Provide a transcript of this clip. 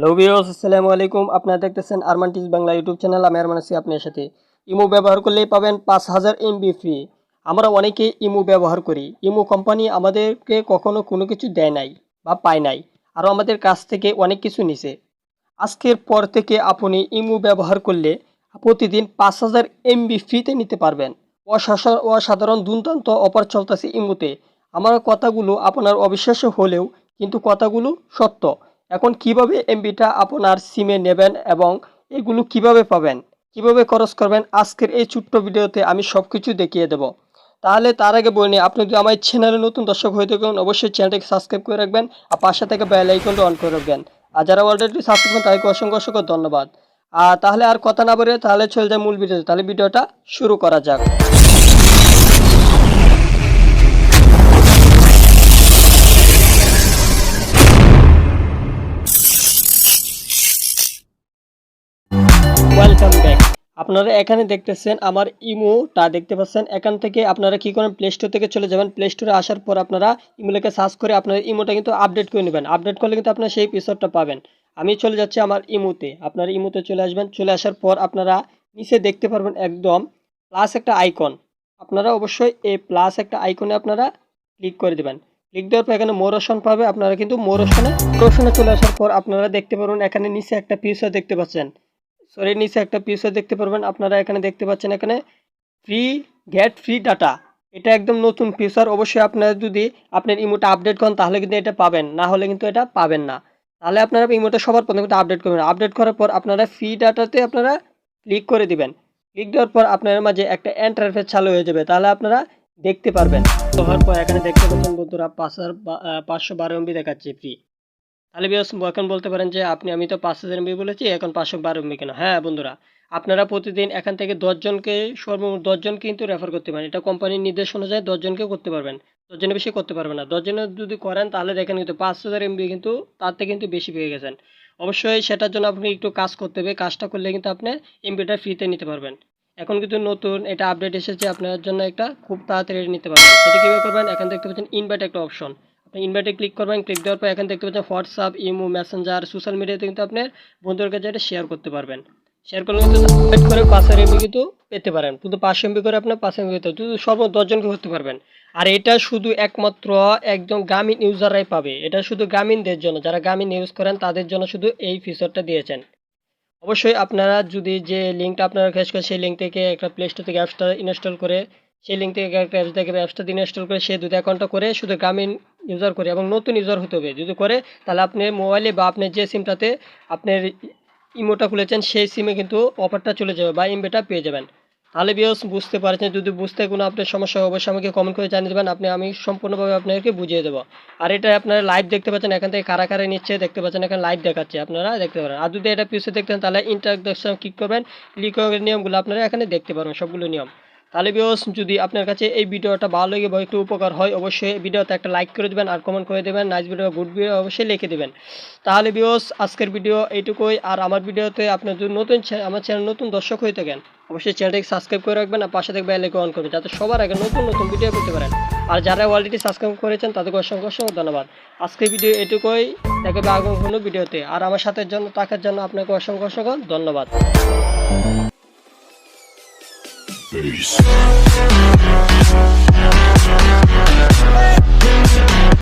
Hello viewers, আসসালামু আলাইকুম। আপনারা দেখতেছেন Arman teach Bangla YouTube channel. আমি আরমান আছি আপনার সাথে। ইমো ব্যবহার করলেই পাবেন 5000 এমবি ফ্রি। আমরা অনেকে ইমো ব্যবহার করি। ইমো কোম্পানি আমাদেরকে কখনো কোনো কিছু দেয় নাই বা পায় নাই, আরও আমাদের কাছ থেকে অনেক কিছু নিছে। আজকের পর থেকে আপনি ইমো ব্যবহার করলে প্রতিদিন 5000 এমবি ফ্রিতে নিতে পারবেন। অসাধারণ দুর্দান্ত অফার চলতেছে ইমোতে। আমার কথাগুলো আপনার অবিশ্বাস্য হলেও কিন্তু কথাগুলো সত্য। এখন কিভাবে এমবিটা আপনার সিমে নেবেন এবং এগুলো কিভাবে পাবেন, কিভাবে খরচ করবেন, আজকের এই ছোট্ট ভিডিওতে আমি সব কিছু দেখিয়ে দেব। তাহলে তার আগে বলে নিই, আপনি যদি আমার চ্যানেলে নতুন দর্শক হয়ে থাকেন অবশ্যই চ্যানেলটাকে সাবস্ক্রাইব করে রাখবেন আর পাশে থেকে বেল আইকনটা অন করে রাখবেন। আর যারা অলরেডি সাবস্ক্রাইব করেন তাদেরকে অসংখ্য অসংখ্য ধন্যবাদ। আর তাহলে আর কথা না বলে তাহলে চলে যায় মূল ভিডিওতে। তাহলে ভিডিওটা শুরু করা যাক। Welcome back. আপনারা এখানে দেখতেছেন আমার ইমোটা দেখতে পাচ্ছেন। এখান থেকে আপনারা কি করেন, প্লে স্টোর থেকে চলে যাবেন। প্লে স্টোরে আসার পর আপনারা ইমোটাকে সার্চ করে আপনার ইমোটা কিন্তু আপডেট করে নেবেন। আপডেট করলে কিন্তু আপনারা সেই ফিচারটা পাবেন। আমি চলে যাচ্ছি আমার ইমোতে। আপনারা ইমোতে চলে আসবেন। চলে আসার পর আপনারা নিচে দেখতে পারবেন একদম প্লাস একটা আইকন। আপনারা অবশ্যই এই প্লাস একটা আইকনে আপনারা ক্লিক করে দেবেন। ক্লিক দেওয়ার পর এখানে মোর অপশন পাবে। আপনারা কিন্তু মোর অপশনে চলে আসার পর আপনারা দেখতে পারবেন এখানে নিচে একটা ফিচার দেখতে পাচ্ছেন। সরি, নিচে একটা পিসও দেখতে পারবেন। আপনারা এখানে দেখতে পাচ্ছেন এখানে ফ্রি গেট ফ্রি ডাটা। এটা একদম নতুন ফিচার। অবশ্যই আপনারা যদি আপনার ইমোটা আপডেট করেন তাহলে কিন্তু এটা পাবেন, না হলে কিন্তু এটা পাবেন না। তাহলে আপনারা ইমোটা সবার প্রথমে কিন্তু আপডেট করবেন। আপডেট করার পর আপনারা ফ্রি ডাটাতে আপনারা ক্লিক করে দিবেন। ক্লিক দেওয়ার পর আপনার মাঝে একটা ইন্টারফেস চালু হয়ে যাবে। তাহলে আপনারা দেখতে পারবেন। তো হওয়ার পর এখানে দেখতে পাচ্ছেন বন্ধুরা 512 এমবি দেখাচ্ছে ফ্রি। তাহলে বিয়স এখন বলতে পারেন যে আমি তো 5000 এমবি বলেছি, এখন 512 এমবি কেন? হ্যাঁ বন্ধুরা, আপনারা প্রতিদিন এখান থেকে 10 জনকে, সর্বমোট 10জন কিন্তু রেফার করতে পারেন। এটা কোম্পানির নির্দেশ অনুযায়ী 10 জনকে করতে পারবেন। 10 জনের বেশি করতে পারবেন না। 10 জনের যদি করেন তাহলে দেখেন কিন্তু 5000 এমবি কিন্তু তার থেকে কিন্তু বেশি পেয়ে গেছেন। অবশ্যই সেটার জন্য আপনি একটু কাজ করতে হবে। কাজটা করলে কিন্তু আপনি এমবিটা ফ্রিতে নিতে পারবেন। এখন কিন্তু নতুন এটা আপডেট এসেছে, আপনার জন্য একটা খুব তাড়াতাড়ি নিতে পারবেন। সেটা কীভাবে করবেন, এখান দেখতে পাচ্ছেন ইনভাইট একটা অপশন। আপনি ইনভাইটে ক্লিক করবেন। ক্লিক দেওয়ার পর এখানে দেখতে পাচ্ছেন হোয়াটসঅ্যাপ, ইমো, মেসেঞ্জার, সোশ্যাল মিডিয়াতে কিন্তু আপনার বন্ধুদের কাছে এটা শেয়ার করতে পারবেন। শেয়ার করলে কিন্তু ইনভাইট করে 500 এমবি কিন্তু পেতে পারেন। কিন্তু 500 এমবি করে আপনার 500 এমবি পেতে শুধু সর্বোচ্চ 10 জনকে করতে পারবেন। আর এটা শুধু একমাত্র একদম গ্রামীণ ইউজাররাই পাবে। এটা শুধু গ্রামীণদের জন্য, যারা গ্রামীণ ইউজ করেন তাদের জন্য শুধু এই ফিচারটা দিয়েছেন। অবশ্যই আপনারা যদি যে লিঙ্কটা আপনারা খেয়াল করেন সেই লিঙ্ক থেকে একটা প্লে স্টোর থেকে অ্যাপসটা ইনস্টল করে, সেই লিঙ্ক থেকে একটা অ্যাপস থেকে অ্যাপসটা ইনস্টল করে সেই দুটো অ্যাকাউন্টটা করে শুধু গ্রামীণ ইউজার করে এবং নতুন ইউজার হতে হবে। যদি করে তাহলে আপনি মোবাইলে বা আপনি যে সিমটাতে আপনার ইমোটা খুলেছেন সেই সিমে কিন্তু অফারটা চলে যাবে বা এমবিটা পেয়ে যাবেন। তাহলে বিয়স বুঝতে পারছেন। যদি বুঝতে কোনো আপনার সমস্যা হয় অবশ্যই আমাকে কমেন্ট করে জানিয়ে দেবেন। আমি সম্পূর্ণভাবে আপনাদেরকে বুঝিয়ে দেবো। আর এটা আপনারা লাইভ দেখতে পাচ্ছেন, এখান থেকে কারা কারা নিচ্ছে দেখতে পাচ্ছেন, এখানে লাইভ দেখাচ্ছে, আপনারা দেখতে পারেন। আর যদি এটা পিছিয়ে দেখতেন তাহলে ইন্টারডাকশন ক্লিক করবেন। ক্লিক করে নিয়মগুলো আপনারা এখানে দেখতে পারবেন, সবগুলো নিয়ম। তাহলে বিয়স যদি আপনার কাছে এই ভিডিওটা ভালো লাগে বা একটু উপকার হয় অবশ্যই ভিডিওতে একটা লাইক করে দেবেন আর কমেন্ট করে দেবেন। নাইস ভিডিও, গুড ভিডিও অবশ্যই লিখে দেবেন। তাহলে বিয়স আজকের ভিডিও এইটুকুই। আর আমার ভিডিওতে আপনার যদি আমার চ্যানেল নতুন দর্শক হয়ে থাকেন অবশ্যই চ্যানেলটাকে সাবস্ক্রাইব করে রাখবেন আর পাশে থেকে বেল আইকন অন করবেন যাতে সবার আগে নতুন নতুন ভিডিও পেতে পারেন। আর যারা অলরেডি সাবস্ক্রাইব করেছেন তাদেরকে অসংখ্য অসংখ্য ধন্যবাদ। আজকের ভিডিও এটুকুই, দেখাবে আগামী কোনো ভিডিওতে। আর আমার সাথে থাকার জন্য আপনাকে অসংখ্য অসংখ্য ধন্যবাদ। Peace.